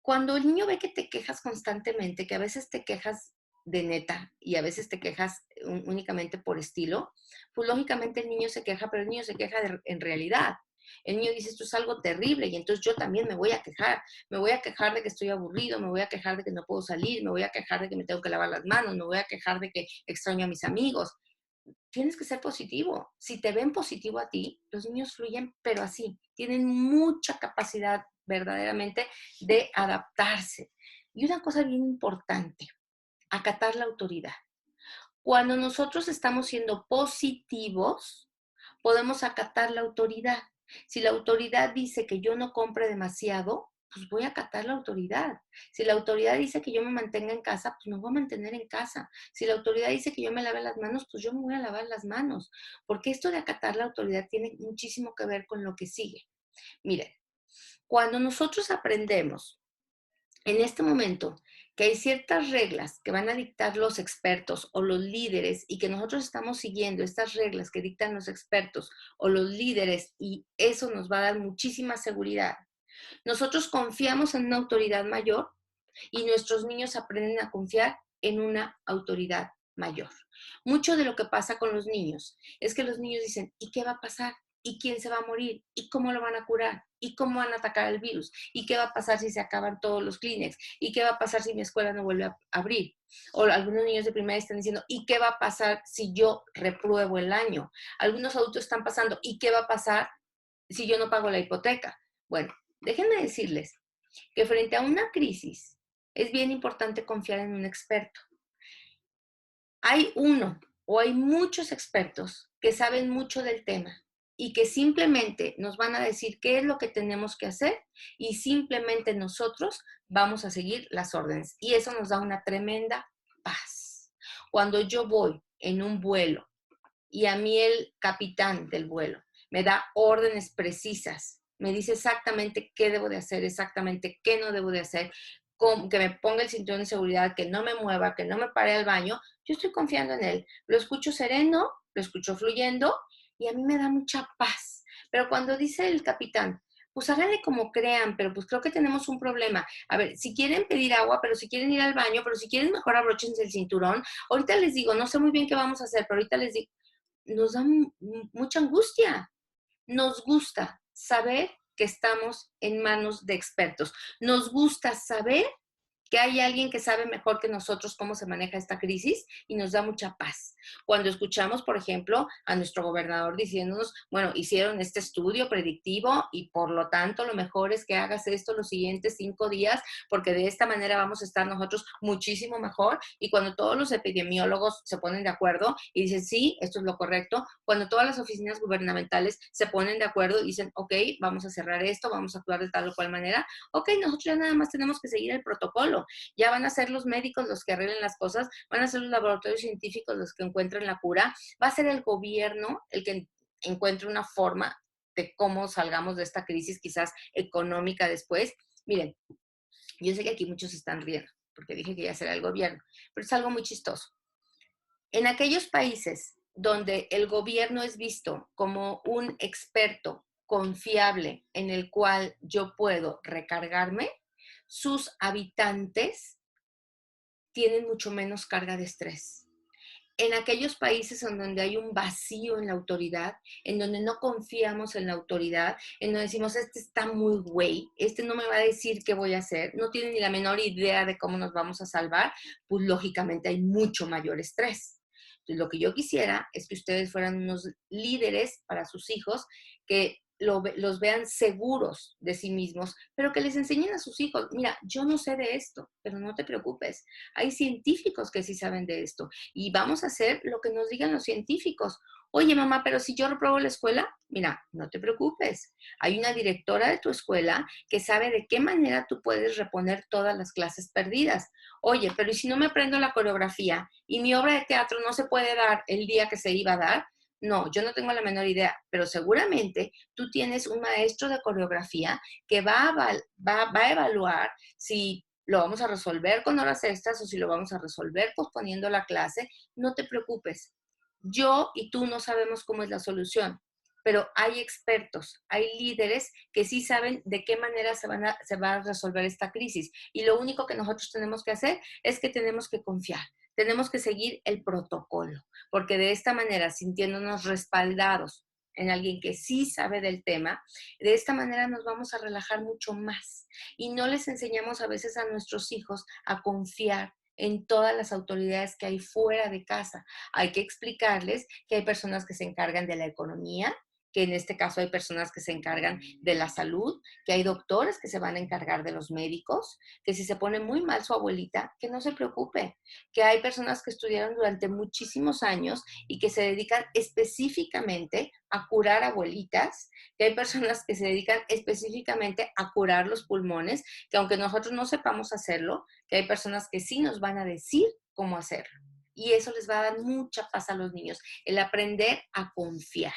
[SPEAKER 1] Cuando el niño ve que te quejas constantemente, que a veces te quejas de neta y a veces te quejas únicamente por estilo, pues lógicamente el niño se queja, pero el niño se queja en realidad. El niño dice, esto es algo terrible y entonces yo también me voy a quejar. Me voy a quejar de que estoy aburrido, me voy a quejar de que no puedo salir, me voy a quejar de que me tengo que lavar las manos, me voy a quejar de que extraño a mis amigos. Tienes que ser positivo. Si te ven positivo a ti, los niños fluyen, pero así, tienen mucha capacidad verdaderamente de adaptarse. Y una cosa bien importante, acatar la autoridad. Cuando nosotros estamos siendo positivos, podemos acatar la autoridad. Si la autoridad dice que yo no compre demasiado, pues voy a acatar la autoridad. Si la autoridad dice que yo me mantenga en casa, pues me voy a mantener en casa. Si la autoridad dice que yo me lave las manos, pues yo me voy a lavar las manos. Porque esto de acatar la autoridad tiene muchísimo que ver con lo que sigue. Miren, cuando nosotros aprendemos en este momento que hay ciertas reglas que van a dictar los expertos o los líderes y que nosotros estamos siguiendo estas reglas que dictan los expertos o los líderes y eso nos va a dar muchísima seguridad. Nosotros confiamos en una autoridad mayor y nuestros niños aprenden a confiar en una autoridad mayor. Mucho de lo que pasa con los niños es que los niños dicen, ¿y qué va a pasar? ¿Y quién se va a morir? ¿Y cómo lo van a curar? ¿Y cómo van a atacar el virus? ¿Y qué va a pasar si se acaban todos los Kleenex? ¿Y qué va a pasar si mi escuela no vuelve a abrir? O algunos niños de primaria están diciendo, ¿y qué va a pasar si yo repruebo el año? Algunos adultos están pasando, ¿y qué va a pasar si yo no pago la hipoteca? Bueno, déjenme decirles que frente a una crisis es bien importante confiar en un experto. Hay uno o hay muchos expertos que saben mucho del tema y que simplemente nos van a decir qué es lo que tenemos que hacer y simplemente nosotros vamos a seguir las órdenes. Y eso nos da una tremenda paz. Cuando yo voy en un vuelo y a mí el capitán del vuelo me da órdenes precisas, me dice exactamente qué debo de hacer, exactamente qué no debo de hacer, que me ponga el cinturón de seguridad, que no me mueva, que no me pare al baño, yo estoy confiando en él. Lo escucho sereno, lo escucho fluyendo y a mí me da mucha paz. Pero cuando dice el capitán, pues háganle como crean, pero pues creo que tenemos un problema. A ver, si quieren pedir agua, pero si quieren ir al baño, pero si quieren mejor abróchense el cinturón. Ahorita les digo, no sé muy bien qué vamos a hacer, pero ahorita les digo, nos da mucha angustia. Nos gusta saber que estamos en manos de expertos. Nos gusta saber que hay alguien que sabe mejor que nosotros cómo se maneja esta crisis y nos da mucha paz. Cuando escuchamos, por ejemplo, a nuestro gobernador diciéndonos, bueno, hicieron este estudio predictivo y por lo tanto lo mejor es que hagas esto los siguientes 5 días porque de esta manera vamos a estar nosotros muchísimo mejor. Y cuando todos los epidemiólogos se ponen de acuerdo y dicen, sí, esto es lo correcto, cuando todas las oficinas gubernamentales se ponen de acuerdo y dicen, ok, vamos a cerrar esto, vamos a actuar de tal o cual manera, ok, nosotros ya nada más tenemos que seguir el protocolo. Ya van a ser los médicos los que arreglen las cosas, van a ser los laboratorios científicos los que encuentren la cura, va a ser el gobierno el que encuentre una forma de cómo salgamos de esta crisis, quizás económica después. Miren, yo sé que aquí muchos están riendo, porque dije que ya será el gobierno, pero es algo muy chistoso. En aquellos países donde el gobierno es visto como un experto confiable en el cual yo puedo recargarme, sus habitantes tienen mucho menos carga de estrés. En aquellos países en donde hay un vacío en la autoridad, en donde no confiamos en la autoridad, en donde decimos, este está muy güey, este no me va a decir qué voy a hacer, no tiene ni la menor idea de cómo nos vamos a salvar, pues lógicamente hay mucho mayor estrés. Entonces, lo que yo quisiera es que ustedes fueran unos líderes para sus hijos que los vean seguros de sí mismos, pero que les enseñen a sus hijos, mira, yo no sé de esto, pero no te preocupes, hay científicos que sí saben de esto y vamos a hacer lo que nos digan los científicos. Oye, mamá, pero si yo repruebo la escuela, mira, no te preocupes. Hay una directora de tu escuela que sabe de qué manera tú puedes reponer todas las clases perdidas. Oye, pero ¿y si no me aprendo la coreografía y mi obra de teatro no se puede dar el día que se iba a dar? No, yo no tengo la menor idea, pero seguramente tú tienes un maestro de coreografía que va a evaluar si lo vamos a resolver con horas extras o si lo vamos a resolver posponiendo la clase. No te preocupes. Yo y tú no sabemos cómo es la solución, pero hay expertos, hay líderes que sí saben de qué manera se va a resolver esta crisis. Y lo único que nosotros tenemos que hacer es que tenemos que confiar, tenemos que seguir el protocolo, porque de esta manera, sintiéndonos respaldados en alguien que sí sabe del tema, de esta manera nos vamos a relajar mucho más. Y no les enseñamos a veces a nuestros hijos a confiar en todas las autoridades que hay fuera de casa. Hay que explicarles que hay personas que se encargan de la economía, que en este caso hay personas que se encargan de la salud, que hay doctores que se van a encargar de los médicos, que si se pone muy mal su abuelita, que no se preocupe, que hay personas que estudiaron durante muchísimos años y que se dedican específicamente a curar abuelitas, que hay personas que se dedican específicamente a curar los pulmones, que aunque nosotros no sepamos hacerlo, que hay personas que sí nos van a decir cómo hacerlo. Y eso les va a dar mucha paz a los niños, el aprender a confiar,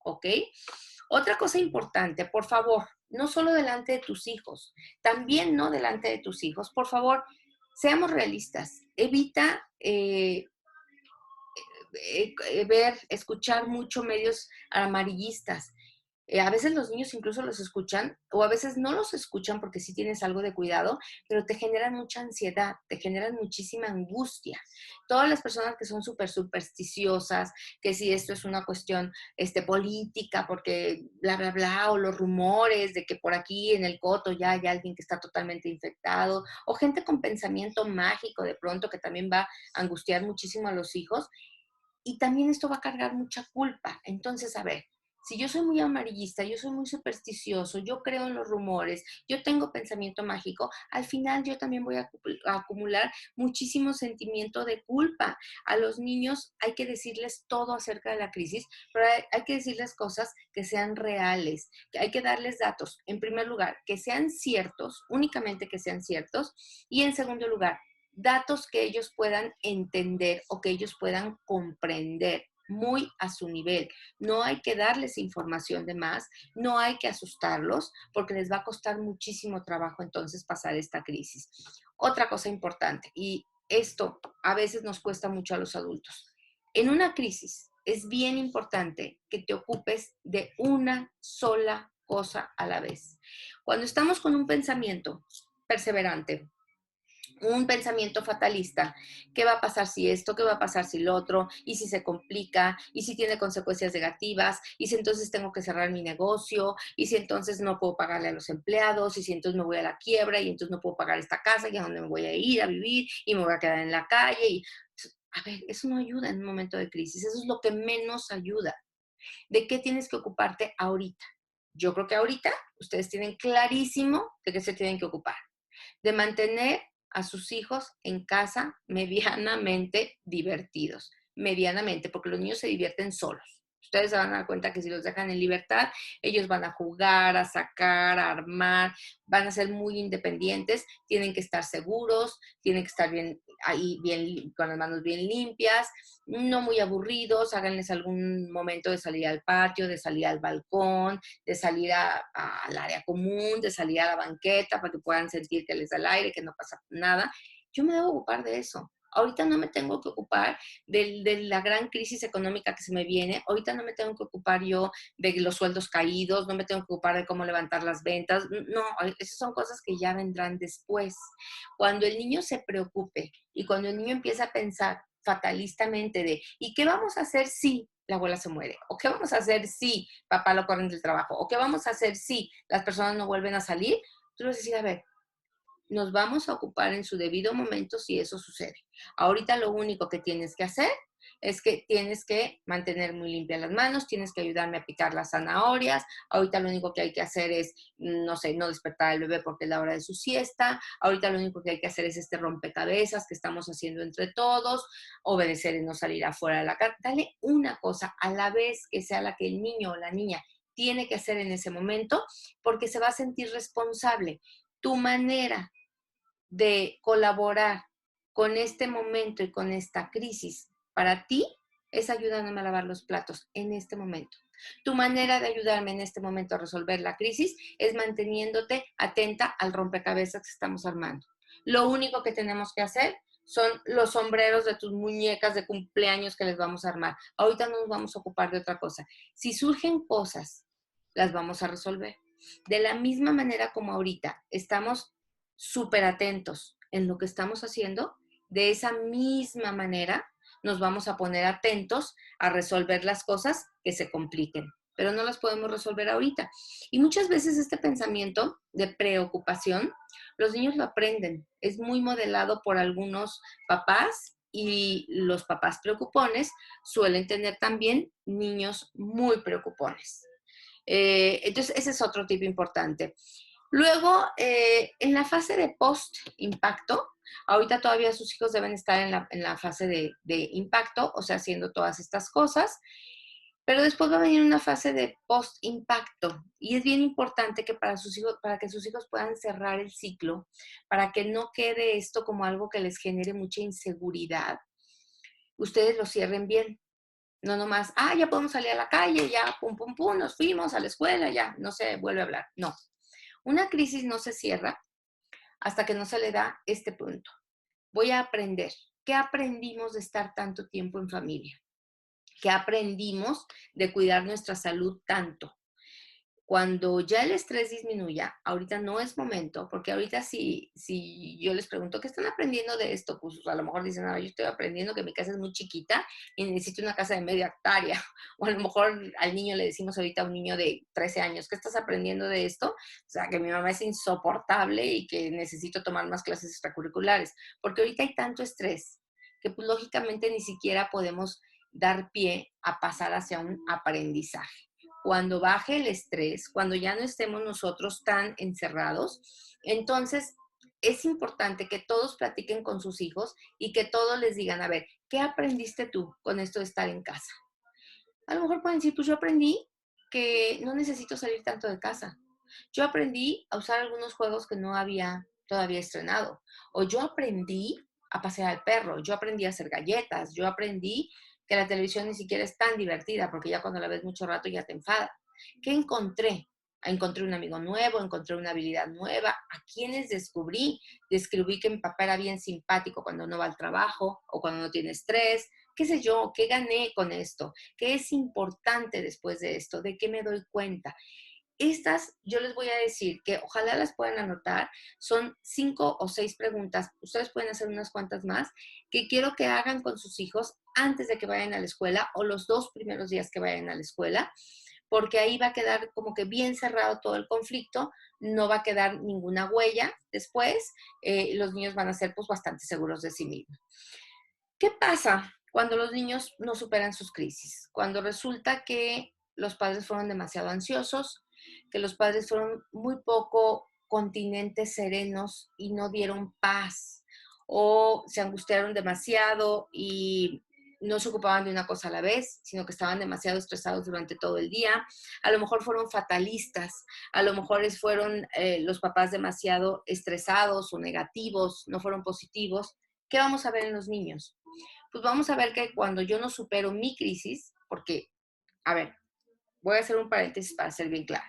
[SPEAKER 1] ¿ok? Otra cosa importante, por favor, no solo delante de tus hijos, también no delante de tus hijos, por favor, seamos realistas. Evita ver, escuchar mucho medios amarillistas. A veces los niños incluso los escuchan o a veces no los escuchan porque sí tienes algo de cuidado, pero te generan mucha ansiedad, te generan muchísima angustia. Todas las personas que son súper supersticiosas, que si esto es una cuestión política, porque bla, bla, bla, o los rumores de que por aquí en el coto ya hay alguien que está totalmente infectado, o gente con pensamiento mágico de pronto que también va a angustiar muchísimo a los hijos, y también esto va a cargar mucha culpa. Entonces, a ver, si yo soy muy amarillista, yo soy muy supersticioso, yo creo en los rumores, yo tengo pensamiento mágico, al final yo también voy a acumular muchísimo sentimiento de culpa. A los niños hay que decirles todo acerca de la crisis, pero hay que decirles cosas que sean reales, que hay que darles datos. En primer lugar, que sean ciertos, únicamente que sean ciertos, y en segundo lugar, datos que ellos puedan entender o que ellos puedan comprender muy a su nivel. No hay que darles información de más, no hay que asustarlos porque les va a costar muchísimo trabajo entonces pasar esta crisis. Otra cosa importante, y esto a veces nos cuesta mucho a los adultos. En una crisis es bien importante que te ocupes de una sola cosa a la vez. Cuando estamos con un pensamiento perseverante, un pensamiento fatalista. ¿Qué va a pasar si esto? ¿Qué va a pasar si lo otro? ¿Y si se complica? ¿Y si tiene consecuencias negativas? ¿Y si entonces tengo que cerrar mi negocio? ¿Y si entonces no puedo pagarle a los empleados? ¿Y si entonces me voy a la quiebra? ¿Y entonces no puedo pagar esta casa? ¿Y a dónde me voy a ir a vivir? ¿Y me voy a quedar en la calle? Y, a ver, eso no ayuda en un momento de crisis. Eso es lo que menos ayuda. ¿De qué tienes que ocuparte ahorita? Yo creo que ahorita ustedes tienen clarísimo de qué se tienen que ocupar, de mantener a sus hijos en casa medianamente divertidos, medianamente, porque los niños se divierten solos. Ustedes se van a dar cuenta que si los dejan en libertad, ellos van a jugar, a sacar, a armar, van a ser muy independientes, tienen que estar seguros, tienen que estar bien ahí, bien, con las manos bien limpias, no muy aburridos, háganles algún momento de salir al patio, de salir al balcón, de salir al área común, de salir a la banqueta para que puedan sentir que les da el aire, que no pasa nada. Yo me debo ocupar de eso. Ahorita no me tengo que ocupar de la gran crisis económica que se me viene. Ahorita no me tengo que ocupar yo de los sueldos caídos, no me tengo que ocupar de cómo levantar las ventas. No, esas son cosas que ya vendrán después. Cuando el niño se preocupe y cuando el niño empieza a pensar fatalistamente de, ¿y qué vamos a hacer si la abuela se muere? ¿O qué vamos a hacer si papá lo corren del trabajo? ¿O qué vamos a hacer si las personas no vuelven a salir? Tú vas a decir, a ver, nos vamos a ocupar en su debido momento si eso sucede. Ahorita lo único que tienes que hacer es que tienes que mantener muy limpias las manos, tienes que ayudarme a picar las zanahorias. Ahorita lo único que hay que hacer es, no sé, no despertar al bebé porque es la hora de su siesta. Ahorita lo único que hay que hacer es este rompecabezas que estamos haciendo entre todos, obedecer y no salir afuera de la casa. Dale una cosa a la vez que sea la que el niño o la niña tiene que hacer en ese momento, porque se va a sentir responsable. Tu manera de colaborar con este momento y con esta crisis para ti es ayudándome a lavar los platos en este momento. Tu manera de ayudarme en este momento a resolver la crisis es manteniéndote atenta al rompecabezas que estamos armando. Lo único que tenemos que hacer son los sombreros de tus muñecas de cumpleaños que les vamos a armar. Ahorita no nos vamos a ocupar de otra cosa. Si surgen cosas, las vamos a resolver. De la misma manera como ahorita estamos súper atentos en lo que estamos haciendo, de esa misma manera nos vamos a poner atentos a resolver las cosas que se compliquen, pero no las podemos resolver ahorita. Y muchas veces este pensamiento de preocupación, los niños lo aprenden, es muy modelado por algunos papás y los papás preocupones suelen tener también niños muy preocupones. Entonces, ese es otro tip importante. Luego, en la fase de post-impacto, ahorita todavía sus hijos deben estar en la fase de impacto, o sea, haciendo todas estas cosas, pero después va a venir una fase de post-impacto y es bien importante que para sus hijos, para que sus hijos puedan cerrar el ciclo, para que no quede esto como algo que les genere mucha inseguridad, ustedes lo cierren bien. No nomás, ya podemos salir a la calle, ya, pum, pum, pum, nos fuimos a la escuela, ya, no se vuelve a hablar. No. Una crisis no se cierra hasta que no se le da este punto. Voy a aprender. ¿Qué aprendimos de estar tanto tiempo en familia? ¿Qué aprendimos de cuidar nuestra salud tanto? Cuando ya el estrés disminuya, ahorita no es momento, porque ahorita si yo les pregunto, ¿qué están aprendiendo de esto? Pues a lo mejor dicen, yo estoy aprendiendo que mi casa es muy chiquita y necesito una casa de media hectárea. O a lo mejor al niño le decimos ahorita a un niño de 13 años, ¿qué estás aprendiendo de esto? O sea, que mi mamá es insoportable y que necesito tomar más clases extracurriculares, porque ahorita hay tanto estrés que pues lógicamente ni siquiera podemos dar pie a pasar hacia un aprendizaje. Cuando baje el estrés, cuando ya no estemos nosotros tan encerrados, entonces es importante que todos platiquen con sus hijos y que todos les digan, a ver, ¿qué aprendiste tú con esto de estar en casa? A lo mejor pueden decir, pues yo aprendí que no necesito salir tanto de casa. Yo aprendí a usar algunos juegos que no había todavía estrenado. O yo aprendí a pasear al perro, yo aprendí a hacer galletas, yo aprendí que la televisión ni siquiera es tan divertida porque ya cuando la ves mucho rato ya te enfada. ¿Qué encontré? Encontré un amigo nuevo, encontré una habilidad nueva. ¿A quiénes descubrí? Descubrí que mi papá era bien simpático cuando no va al trabajo o cuando no tiene estrés. ¿Qué sé yo? ¿Qué gané con esto? ¿Qué es importante después de esto? ¿De qué me doy cuenta? Estas yo les voy a decir que ojalá las puedan anotar. Son 5 o 6 preguntas. Ustedes pueden hacer unas cuantas más que quiero que hagan con sus hijos antes de que vayan a la escuela o los 2 primeros días que vayan a la escuela, porque ahí va a quedar como que bien cerrado todo el conflicto, no va a quedar ninguna huella después, los niños van a ser pues bastante seguros de sí mismos. ¿Qué pasa cuando los niños no superan sus crisis? Cuando resulta que los padres fueron demasiado ansiosos, que los padres fueron muy poco continentes serenos y no dieron paz, o se angustiaron demasiado y no se ocupaban de una cosa a la vez, sino que estaban demasiado estresados durante todo el día. A lo mejor fueron fatalistas, a lo mejor fueron los papás demasiado estresados o negativos, no fueron positivos. ¿Qué vamos a ver en los niños? Pues vamos a ver que cuando yo no supero mi crisis, porque, a ver, voy a hacer un paréntesis para ser bien clara.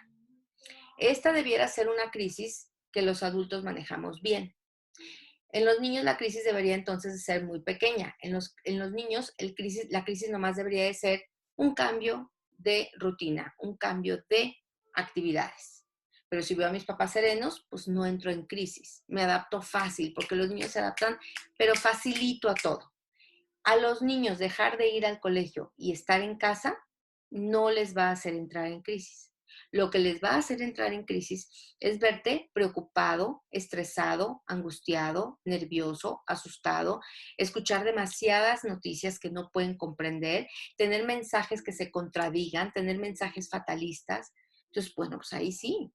[SPEAKER 1] Esta debiera ser una crisis que los adultos manejamos bien. En los niños la crisis debería entonces de ser muy pequeña. En los niños la crisis nomás debería de ser un cambio de rutina, un cambio de actividades. Pero si veo a mis papás serenos, pues no entro en crisis. Me adapto fácil, porque los niños se adaptan, pero facilito a todo. A los niños dejar de ir al colegio y estar en casa no les va a hacer entrar en crisis. Lo que les va a hacer entrar en crisis es verte preocupado, estresado, angustiado, nervioso, asustado, escuchar demasiadas noticias que no pueden comprender, tener mensajes que se contradigan, tener mensajes fatalistas. Entonces, bueno, pues ahí sí,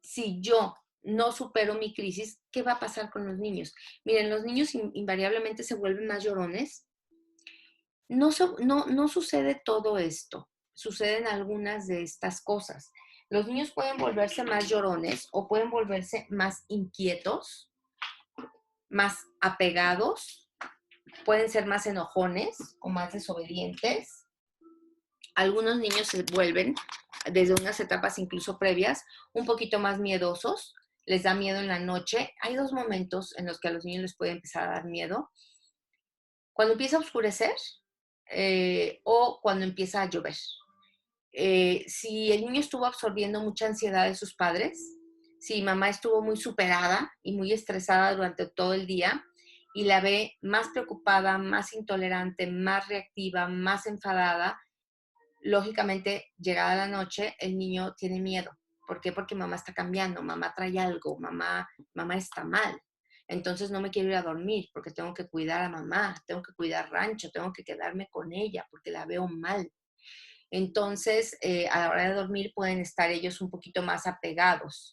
[SPEAKER 1] si yo no supero mi crisis, ¿qué va a pasar con los niños? Miren, los niños invariablemente se vuelven más llorones. No sucede todo esto, suceden algunas de estas cosas. Los niños pueden volverse más llorones o pueden volverse más inquietos, más apegados, pueden ser más enojones o más desobedientes. Algunos niños se vuelven, desde unas etapas incluso previas, un poquito más miedosos, les da miedo en la noche. Hay 2 momentos en los que a los niños les puede empezar a dar miedo. Cuando empieza a oscurecer o cuando empieza a llover. Si el niño estuvo absorbiendo mucha ansiedad de sus padres, si mamá estuvo muy superada y muy estresada durante todo el día y la ve más preocupada, más intolerante, más reactiva, más enfadada, lógicamente, llegada la noche, el niño tiene miedo. ¿Por qué? Porque mamá está cambiando, mamá trae algo, mamá está mal. Entonces no me quiero ir a dormir porque tengo que cuidar a mamá, tengo que cuidar rancho, tengo que quedarme con ella porque la veo mal. Entonces, a la hora de dormir pueden estar ellos un poquito más apegados.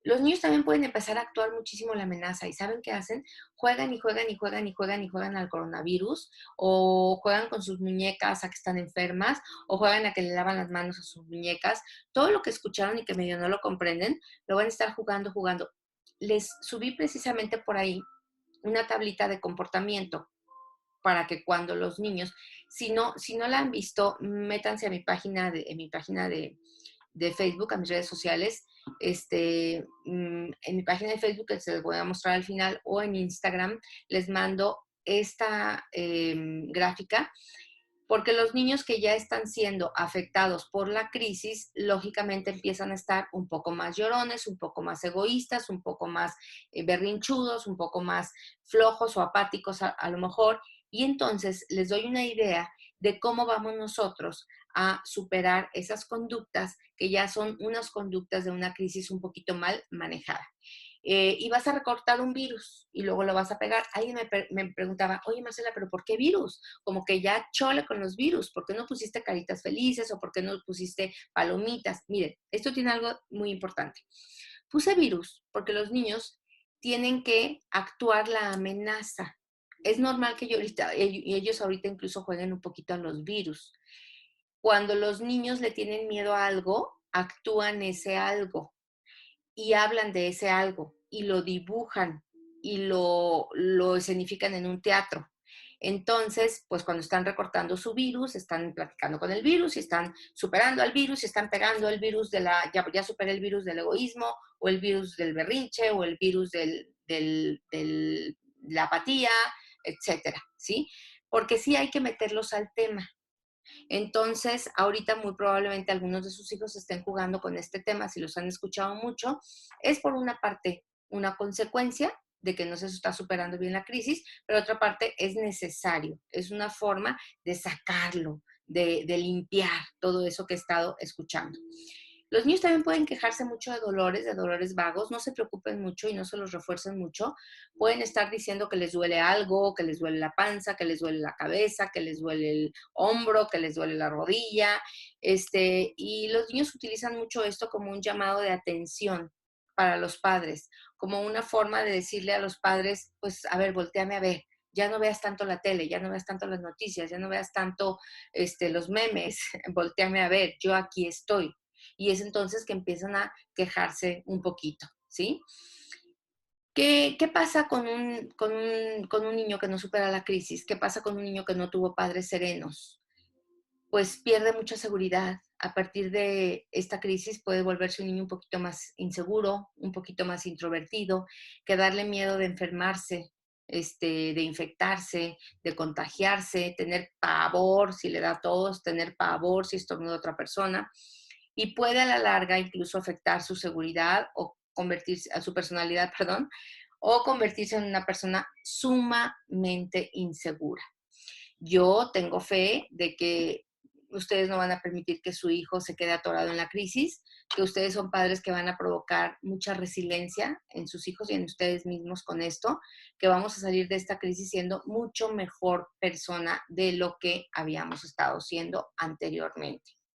[SPEAKER 1] Los niños también pueden empezar a actuar muchísimo la amenaza y ¿saben qué hacen? Juegan y juegan y juegan y juegan y juegan al coronavirus o juegan con sus muñecas a que están enfermas o juegan a que le lavan las manos a sus muñecas. Todo lo que escucharon y que medio no lo comprenden, lo van a estar jugando, jugando. Les subí precisamente por ahí una tablita de comportamiento para que cuando los niños, si no la han visto, métanse a mi página de Facebook, a mis redes sociales, en mi página de Facebook, que se les voy a mostrar al final, o en Instagram, les mando esta gráfica, porque los niños que ya están siendo afectados por la crisis, lógicamente empiezan a estar un poco más llorones, un poco más egoístas, un poco más berrinchudos, un poco más flojos o apáticos a lo mejor, y entonces les doy una idea de cómo vamos nosotros a superar esas conductas que ya son unas conductas de una crisis un poquito mal manejada. Y vas a recortar un virus y luego lo vas a pegar. Alguien me preguntaba, oye Marcela, ¿pero por qué virus? Como que ya chole con los virus, ¿por qué no pusiste caritas felices o por qué no pusiste palomitas? Miren, esto tiene algo muy importante. Puse virus porque los niños tienen que actuar la amenaza. Es normal que ellos ahorita incluso jueguen un poquito a los virus. Cuando los niños le tienen miedo a algo, actúan ese algo y hablan de ese algo y lo dibujan y lo escenifican en un teatro. Entonces, pues cuando están recortando su virus, están platicando con el virus y están superando al virus y están pegando el virus ya superé el virus del egoísmo o el virus del berrinche o el virus de la apatía, etcétera, ¿sí? Porque sí hay que meterlos al tema. Entonces, ahorita muy probablemente algunos de sus hijos estén jugando con este tema, si los han escuchado mucho, es por una parte una consecuencia de que no se está superando bien la crisis, pero otra parte es necesario, es una forma de sacarlo, de limpiar todo eso que he estado escuchando. Los niños también pueden quejarse mucho de dolores vagos, no se preocupen mucho y no se los refuercen mucho. Pueden estar diciendo que les duele algo, que les duele la panza, que les duele la cabeza, que les duele el hombro, que les duele la rodilla. Y los niños utilizan mucho esto como un llamado de atención para los padres, como una forma de decirle a los padres, pues, a ver, volteame a ver, ya no veas tanto la tele, ya no veas tanto las noticias, ya no veas tanto los memes, volteame a ver, yo aquí estoy. Y es entonces que empiezan a quejarse un poquito, ¿sí? ¿Qué pasa con un niño que no supera la crisis? ¿Qué pasa con un niño que no tuvo padres serenos? Pues pierde mucha seguridad. A partir de esta crisis puede volverse un niño un poquito más inseguro, un poquito más introvertido, que darle miedo de enfermarse, de infectarse, de contagiarse, tener pavor si le da tos, tener pavor si estornuda a otra persona. Y puede a la larga incluso afectar su seguridad o convertirse, a su personalidad, perdón, o convertirse en una persona sumamente insegura. Yo tengo fe de que ustedes no van a permitir que su hijo se quede atorado en la crisis, que ustedes son padres que van a provocar mucha resiliencia en sus hijos y en ustedes mismos con esto, que vamos a salir de esta crisis siendo mucho mejor persona de lo que habíamos estado siendo anteriormente.